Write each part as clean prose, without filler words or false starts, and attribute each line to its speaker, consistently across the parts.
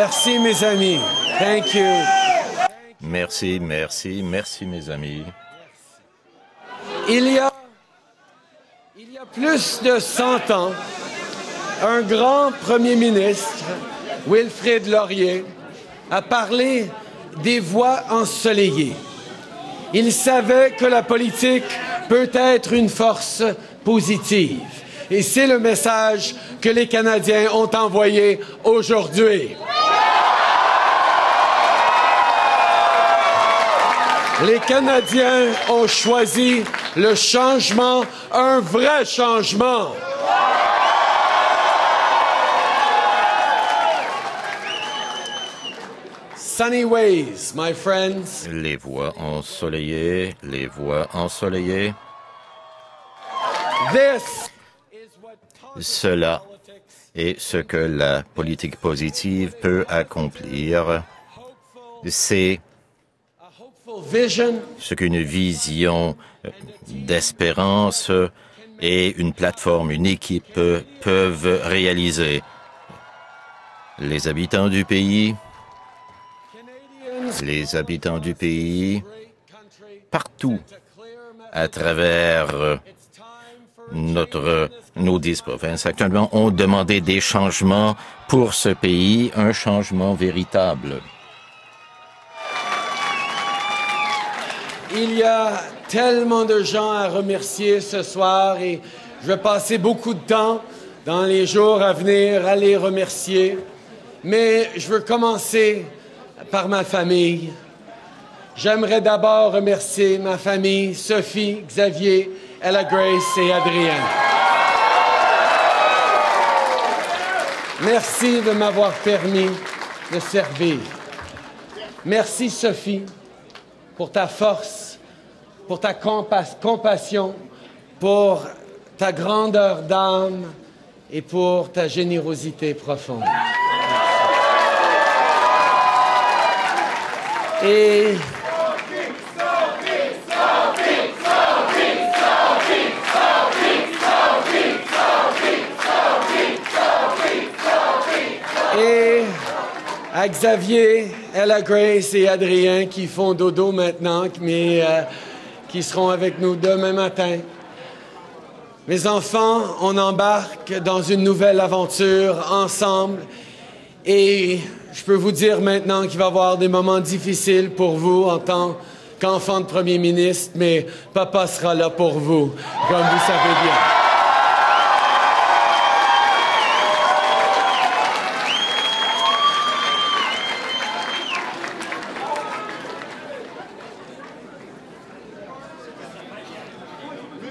Speaker 1: Merci, mes amis. Thank you.
Speaker 2: Merci, merci, merci, mes amis.
Speaker 1: Il y a plus de 100 ans, un grand premier ministre, Wilfrid Laurier, a parlé des voies ensoleillées. Il savait que la politique peut être une force positive. Et c'est le message que les Canadiens ont envoyé aujourd'hui. Les Canadiens ont choisi le changement, un vrai changement. Sunny ways, my friends.
Speaker 2: Les voies ensoleillées, les voies ensoleillées. Cela est ce que la politique positive peut accomplir. C'est ce qu'une vision d'espérance et une plateforme, une équipe peuvent réaliser. Les habitants du pays, partout à travers nos 10 provinces actuellement ont demandé des changements pour ce pays, un changement véritable.
Speaker 1: Il y a tellement de gens à remercier ce soir et je vais passer beaucoup de temps dans les jours à venir à les remercier. Mais je veux commencer par ma famille. J'aimerais d'abord remercier ma famille, Sophie, Xavier, Ella Grace et Adrien. Merci de m'avoir permis de servir. Merci, Sophie, pour ta force, pour ta compassion, pour ta grandeur d'âme et pour ta générosité profonde. Et à Xavier, Ella Grace et Adrien qui font dodo maintenant, mais qui seront avec nous demain matin. Mes enfants, on embarque dans une nouvelle aventure ensemble et je peux vous dire maintenant qu'il va y avoir des moments difficiles pour vous en tant qu'enfant de premier ministre, mais papa sera là pour vous, comme vous savez bien.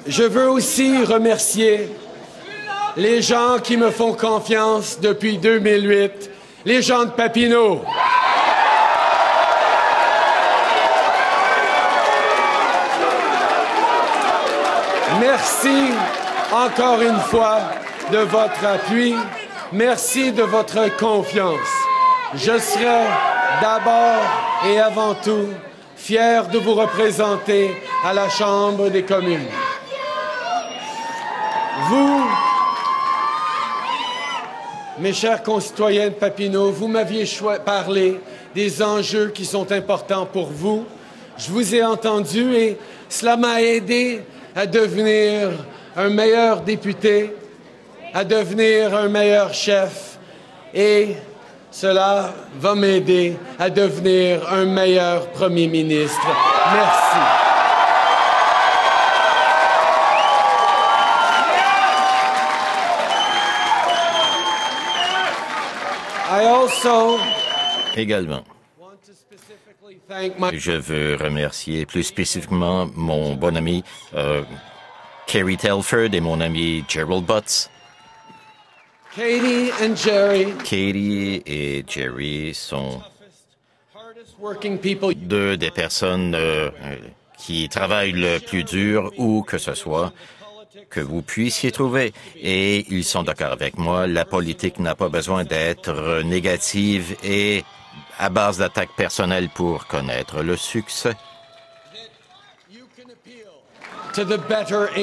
Speaker 1: Je veux aussi remercier les gens qui me font confiance depuis 2008, les gens de Papineau. Merci encore une fois de votre appui. Merci de votre confiance. Je serai d'abord et avant tout fier de vous représenter à la Chambre des communes. Vous, mes chers concitoyens de Papineau, vous m'aviez parlé des enjeux qui sont importants pour vous. Je vous ai entendu et cela m'a aidé à devenir un meilleur député, à devenir un meilleur chef et cela va m'aider à devenir un meilleur premier ministre. Merci.
Speaker 2: Également, je veux remercier plus spécifiquement mon bon ami Kerry Telford et mon ami Gerald Butts. Katie et Jerry sont deux des personnes qui travaillent le plus dur, où que ce soit que vous puissiez trouver. Et ils sont d'accord avec moi, la politique n'a pas besoin d'être négative et à base d'attaques personnelles pour connaître le succès.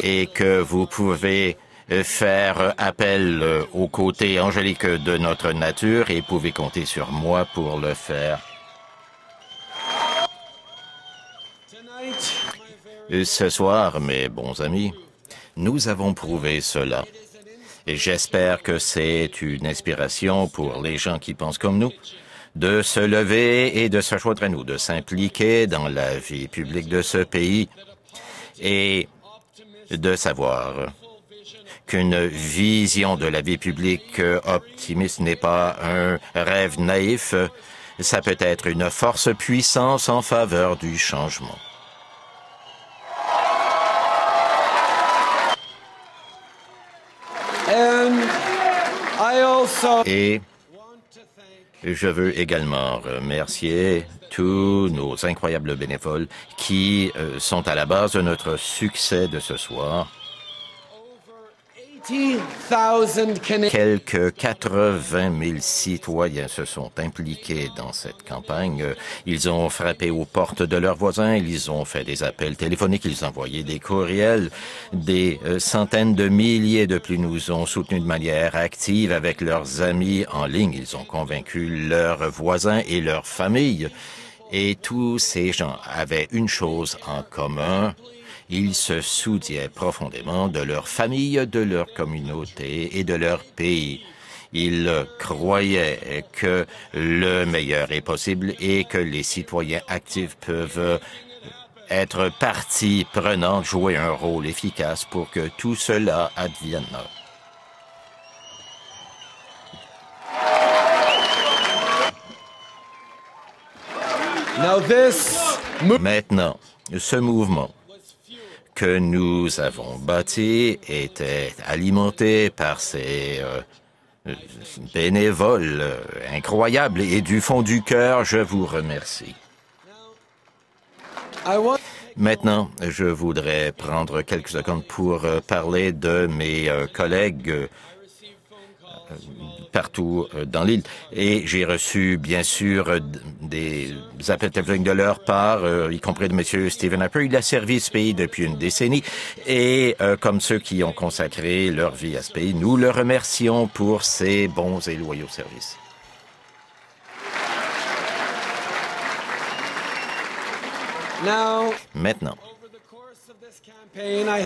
Speaker 2: Et que vous pouvez faire appel au côté angélique de notre nature et pouvez compter sur moi pour le faire. Ce soir, mes bons amis, nous avons prouvé cela. Et j'espère que c'est une inspiration pour les gens qui pensent comme nous, de se lever et de se joindre à nous, de s'impliquer dans la vie publique de ce pays et de savoir qu'une vision de la vie publique optimiste n'est pas un rêve naïf, ça peut être une force puissante en faveur du changement. Et je veux également remercier tous nos incroyables bénévoles qui sont à la base de notre succès de ce soir. Quelques 80 000 citoyens se sont impliqués dans cette campagne. Ils ont frappé aux portes de leurs voisins, ils ont fait des appels téléphoniques, ils ont envoyé des courriels. Des centaines de milliers de plus nous ont soutenus de manière active avec leurs amis en ligne. Ils ont convaincu leurs voisins et leurs familles. Et tous ces gens avaient une chose en commun. Ils se souciaient profondément de leur famille, de leur communauté et de leur pays. Ils croyaient que le meilleur est possible et que les citoyens actifs peuvent être partie prenante, jouer un rôle efficace pour que tout cela advienne. Maintenant, ce mouvement que nous avons bâti était alimenté par ces bénévoles incroyables et du fond du cœur, je vous remercie. Maintenant, je voudrais prendre quelques secondes pour parler de mes collègues partout dans l'île. Et j'ai reçu, bien sûr, des appels téléphoniques de leur part, y compris de M. Stephen Harper. Il a servi ce pays depuis une décennie. Et comme ceux qui ont consacré leur vie à ce pays, nous le remercions pour ses bons et loyaux services. Maintenant,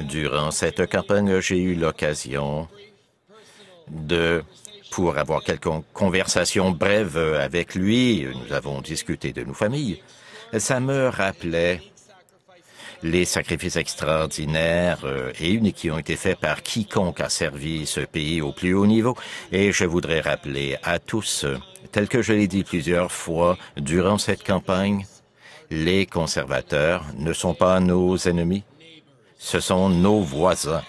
Speaker 2: durant cette campagne, j'ai eu l'occasion pour avoir quelques conversations brèves avec lui. Nous avons discuté de nos familles. Ça me rappelait les sacrifices extraordinaires et uniques qui ont été faits par quiconque a servi ce pays au plus haut niveau. Et je voudrais rappeler à tous, tel que je l'ai dit plusieurs fois durant cette campagne, les conservateurs ne sont pas nos ennemis, ce sont nos voisins.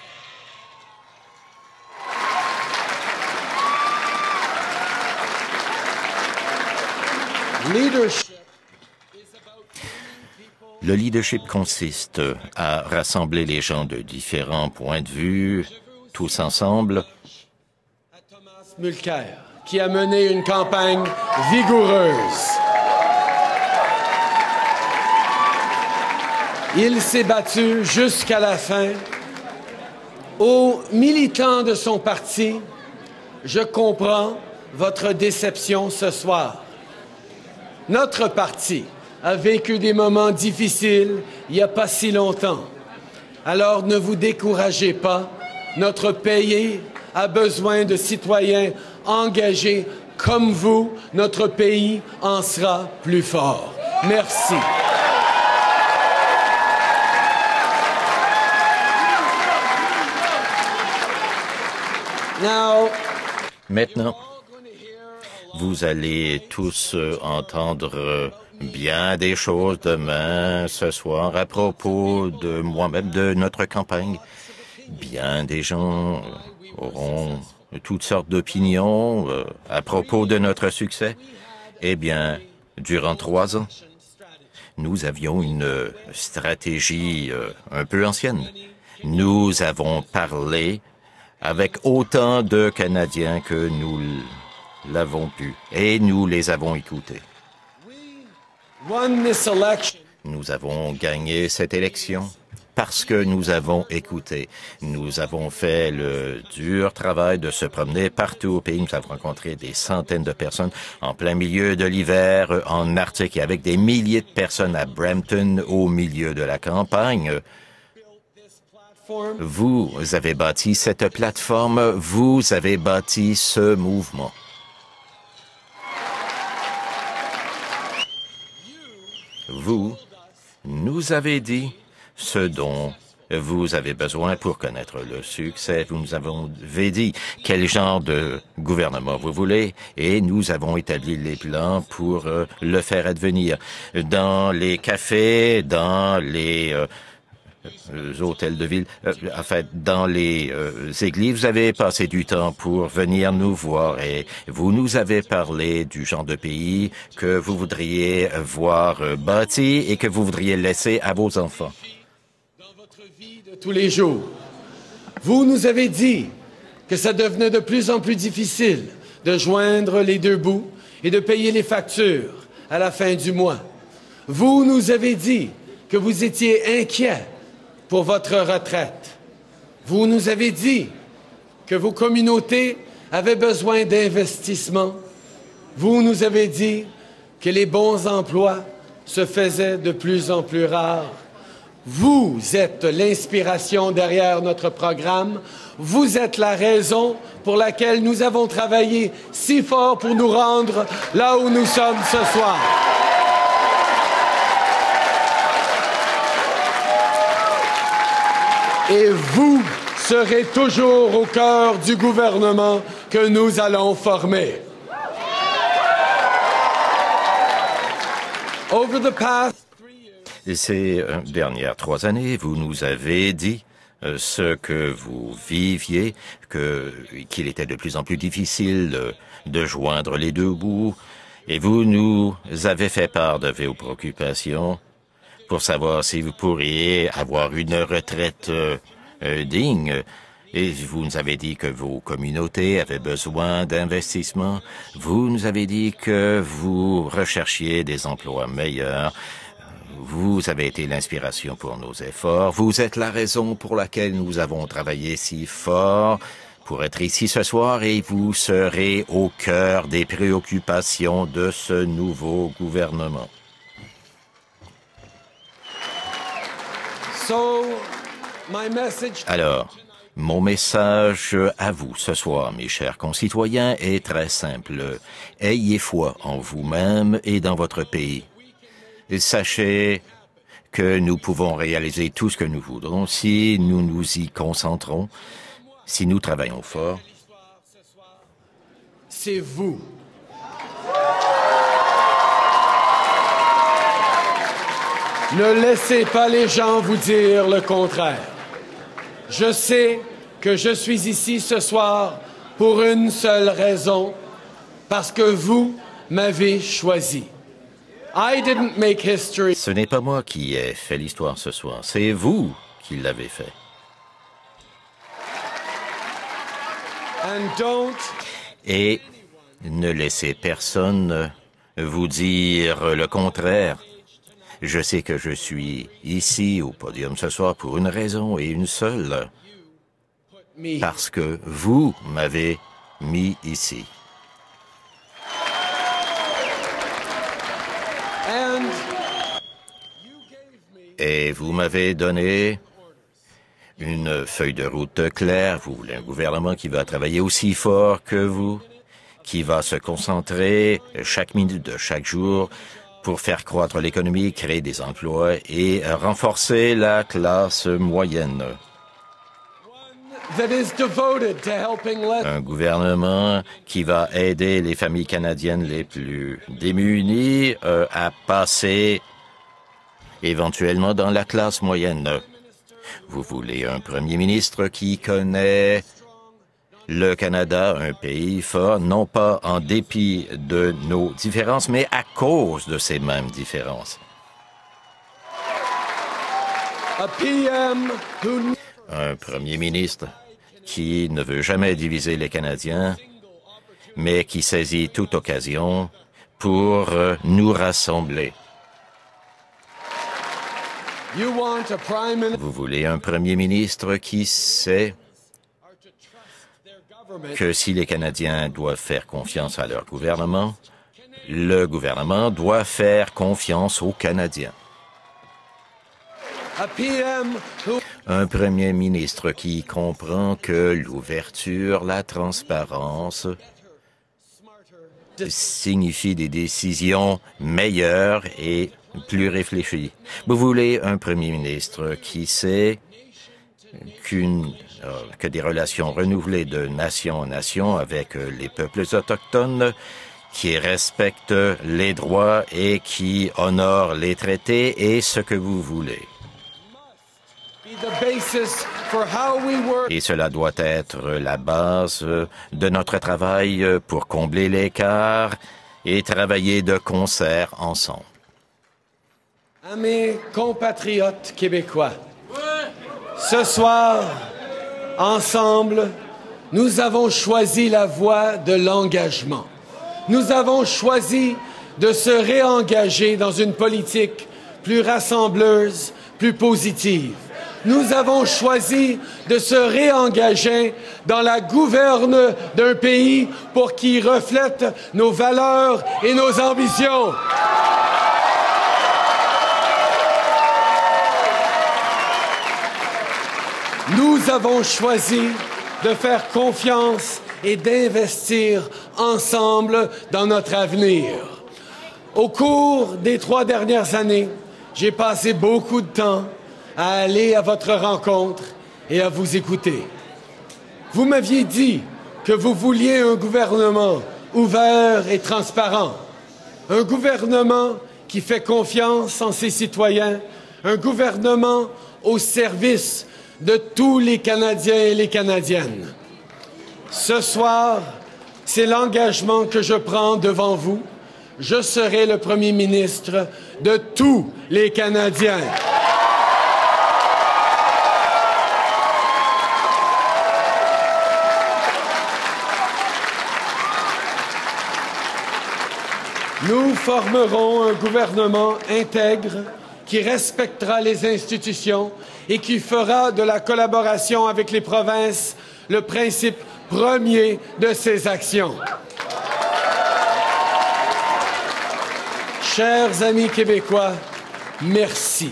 Speaker 2: Le leadership consiste à rassembler les gens de différents points de vue, tous ensemble.
Speaker 1: Thomas Mulcair, qui a mené une campagne vigoureuse. Il s'est battu jusqu'à la fin. Aux militants de son parti, je comprends votre déception ce soir. Notre parti a vécu des moments difficiles il n'y a pas si longtemps. Alors ne vous découragez pas. Notre pays a besoin de citoyens engagés comme vous. Notre pays en sera plus fort. Merci.
Speaker 2: Maintenant, vous allez tous entendre bien des choses demain, ce soir, à propos de moi-même, de notre campagne. Bien des gens auront toutes sortes d'opinions à propos de notre succès. Eh bien, durant 3 ans, nous avions une stratégie un peu ancienne. Nous avons parlé avec autant de Canadiens que nous l'avons pu, et nous les avons écoutés. Nous avons gagné cette élection parce que nous avons écouté. Nous avons fait le dur travail de se promener partout au pays. Nous avons rencontré des centaines de personnes en plein milieu de l'hiver, en Arctique, et avec des milliers de personnes à Brampton, au milieu de la campagne. Vous avez bâti cette plateforme, vous avez bâti ce mouvement. Vous nous avez dit ce dont vous avez besoin pour connaître le succès. Vous nous avez dit quel genre de gouvernement vous voulez et nous avons établi les plans pour le faire advenir. Dans les cafés, dans les hôtels de ville, en fait, dans les églises, vous avez passé du temps pour venir nous voir et vous nous avez parlé du genre de pays que vous voudriez voir bâti et que vous voudriez laisser à vos enfants.
Speaker 1: Dans votre vie de tous les jours, vous nous avez dit que ça devenait de plus en plus difficile de joindre les deux bouts et de payer les factures à la fin du mois. Vous nous avez dit que vous étiez inquiet pour votre retraite. Vous nous avez dit que vos communautés avaient besoin d'investissement. Vous nous avez dit que les bons emplois se faisaient de plus en plus rares. Vous êtes l'inspiration derrière notre programme. Vous êtes la raison pour laquelle nous avons travaillé si fort pour nous rendre là où nous sommes ce soir. Et vous serez toujours au cœur du gouvernement que nous allons former.
Speaker 2: Ces dernières 3 années, vous nous avez dit ce que vous viviez, qu'il était de plus en plus difficile de joindre les deux bouts, et vous nous avez fait part de vos préoccupations pour savoir si vous pourriez avoir une retraite digne. Et vous nous avez dit que vos communautés avaient besoin d'investissement. Vous nous avez dit que vous recherchiez des emplois meilleurs. Vous avez été l'inspiration pour nos efforts. Vous êtes la raison pour laquelle nous avons travaillé si fort pour être ici ce soir et vous serez au cœur des préoccupations de ce nouveau gouvernement. Alors, mon message à vous ce soir, mes chers concitoyens, est très simple. Ayez foi en vous-même et dans votre pays. Sachez que nous pouvons réaliser tout ce que nous voudrons si nous nous y concentrons, si nous travaillons fort.
Speaker 1: C'est vous. Ne laissez pas les gens vous dire le contraire. Je sais que je suis ici ce soir pour une seule raison, parce que vous m'avez choisi. I didn't make history.
Speaker 2: Ce n'est pas moi qui ai fait l'histoire ce soir, c'est vous qui l'avez fait. Et ne laissez personne vous dire le contraire. Je sais que je suis ici au podium ce soir pour une raison et une seule. Parce que vous m'avez mis ici. Et vous m'avez donné une feuille de route claire. Vous voulez un gouvernement qui va travailler aussi fort que vous, qui va se concentrer chaque minute de chaque jour pour faire croître l'économie, créer des emplois et renforcer la classe moyenne. Un gouvernement qui va aider les familles canadiennes les plus démunies à passer éventuellement dans la classe moyenne. Vous voulez un premier ministre qui connaît le Canada, un pays fort, non pas en dépit de nos différences, mais à cause de ces mêmes différences. Un premier ministre qui ne veut jamais diviser les Canadiens, mais qui saisit toute occasion pour nous rassembler. Vous voulez un premier ministre qui sait que si les Canadiens doivent faire confiance à leur gouvernement, le gouvernement doit faire confiance aux Canadiens. Un premier ministre qui comprend que l'ouverture, la transparence signifie des décisions meilleures et plus réfléchies. Vous voulez un premier ministre qui sait que des relations renouvelées de nation en nation avec les peuples autochtones, qui respectent les droits et qui honorent les traités et ce que vous voulez. Et cela doit être la base de notre travail pour combler l'écart et travailler de concert ensemble.
Speaker 1: À mes compatriotes québécois, ce soir, ensemble, nous avons choisi la voie de l'engagement. Nous avons choisi de se réengager dans une politique plus rassembleuse, plus positive. Nous avons choisi de se réengager dans la gouverne d'un pays pour qu'il reflète nos valeurs et nos ambitions. Nous avons choisi de faire confiance et d'investir ensemble dans notre avenir. Au cours des 3 dernières années, j'ai passé beaucoup de temps à aller à votre rencontre et à vous écouter. Vous m'aviez dit que vous vouliez un gouvernement ouvert et transparent, un gouvernement qui fait confiance en ses citoyens, un gouvernement au service de tous les Canadiens et les Canadiennes. Ce soir, c'est l'engagement que je prends devant vous. Je serai le premier ministre de tous les Canadiens. Nous formerons un gouvernement intègre qui respectera les institutions et qui fera de la collaboration avec les provinces le principe premier de ses actions. Chers amis québécois, merci.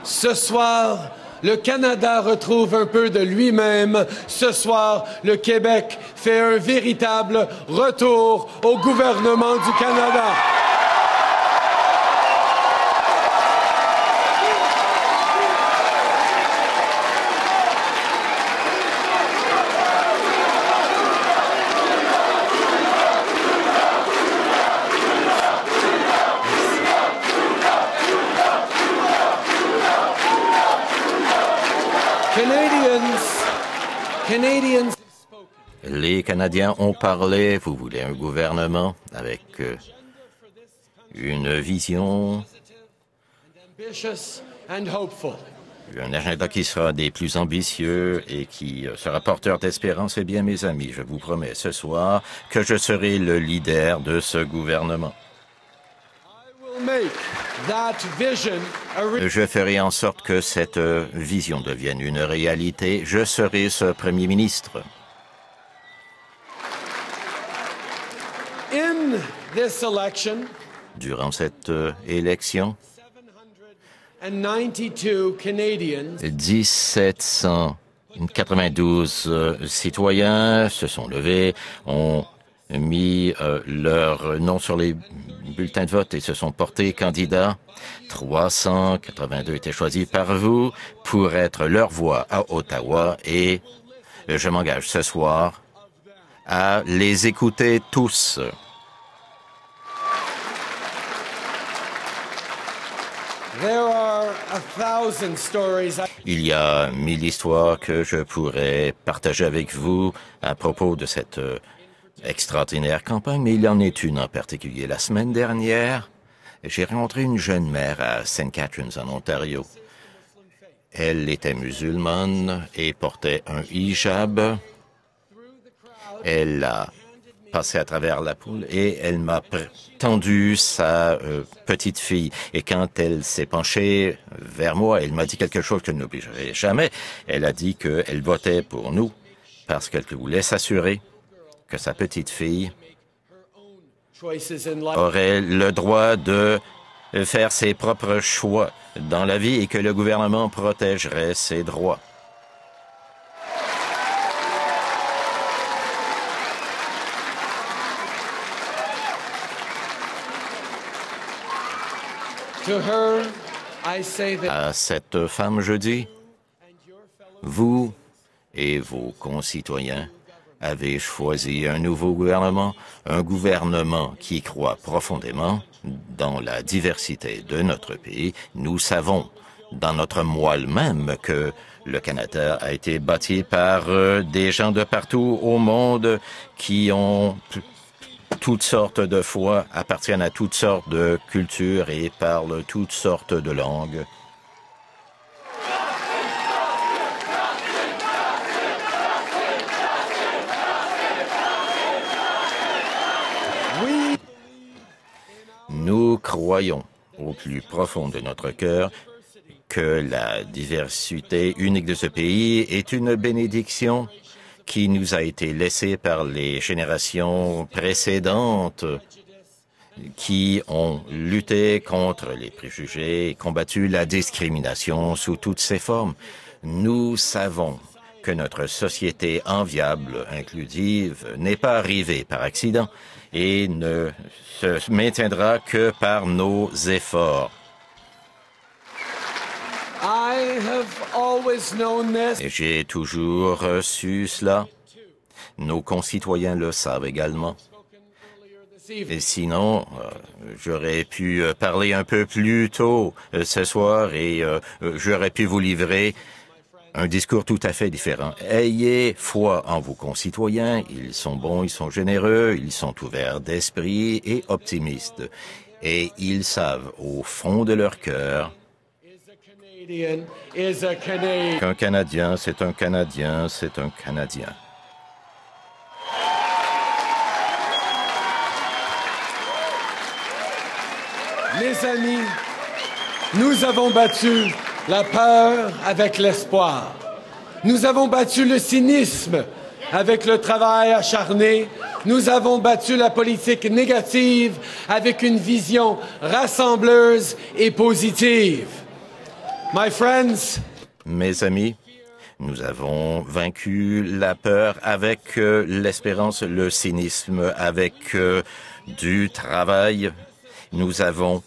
Speaker 1: Ce soir, le Canada retrouve un peu de lui-même. Ce soir, le Québec fait un véritable retour au gouvernement du Canada.
Speaker 2: Les Canadiens ont parlé. Vous voulez un gouvernement avec une vision, un agenda qui sera des plus ambitieux et qui sera porteur d'espérance. Eh bien, mes amis, je vous promets ce soir que je serai le leader de ce gouvernement. Je ferai en sorte que cette vision devienne une réalité. Je serai ce premier ministre. Durant cette élection, 1792 citoyens se sont levés, ont mis leur nom sur les bulletins de vote et se sont portés candidats. 382 étaient choisis par vous pour être leur voix à Ottawa et je m'engage ce soir à les écouter tous. Il y a 1000 histoires que je pourrais partager avec vous à propos de cette extraordinaire campagne, mais il y en est une en particulier. La semaine dernière, j'ai rencontré une jeune mère à St. Catharines, en Ontario. Elle était musulmane et portait un hijab. Elle a passé à travers la poule et elle m'a tendu sa petite fille. Et quand elle s'est penchée vers moi, elle m'a dit quelque chose que je n'oublierai jamais. Elle a dit qu'elle votait pour nous parce qu'elle voulait s'assurer que sa petite fille aurait le droit de faire ses propres choix dans la vie et que le gouvernement protégerait ses droits. À cette femme, je dis, vous et vos concitoyens avez choisi un nouveau gouvernement, un gouvernement qui croit profondément dans la diversité de notre pays. Nous savons dans notre moelle même que le Canada a été bâti par des gens de partout au monde qui ont toutes sortes de foi, appartiennent à toutes sortes de cultures et parlent toutes sortes de langues. Nous croyons au plus profond de notre cœur que la diversité unique de ce pays est une bénédiction qui nous a été laissée par les générations précédentes qui ont lutté contre les préjugés et combattu la discrimination sous toutes ses formes. Nous savons que notre société enviable, inclusive, n'est pas arrivée par accident et ne se maintiendra que par nos efforts. J'ai toujours su cela. Nos concitoyens le savent également. Et sinon, j'aurais pu parler un peu plus tôt ce soir et j'aurais pu vous livrer un discours tout à fait différent. Ayez foi en vos concitoyens. Ils sont bons, ils sont généreux, ils sont ouverts d'esprit et optimistes. Et ils savent au fond de leur cœur qu'un Canadien, c'est un Canadien, c'est un Canadien.
Speaker 1: Mes amis, nous avons battu la peur avec l'espoir. Nous avons battu le cynisme avec le travail acharné. Nous avons battu la politique négative avec une vision rassembleuse et positive. My friends,
Speaker 2: mes amis, nous avons vaincu la peur avec l'espérance, le cynisme, avec du travail. Nous avons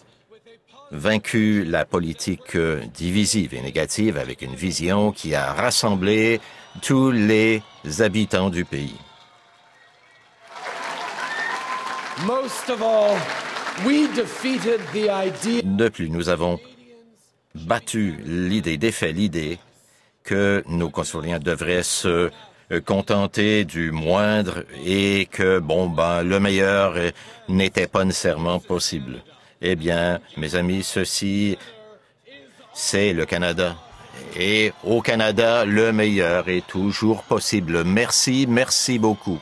Speaker 2: vaincu la politique divisive et négative avec une vision qui a rassemblé tous les habitants du pays. De plus, nous avons battu l'idée, défait l'idée que nos concitoyens devraient se contenter du moindre et que, le meilleur n'était pas nécessairement possible. Eh bien, mes amis, ceci, c'est le Canada. Et au Canada, le meilleur est toujours possible. Merci, merci beaucoup.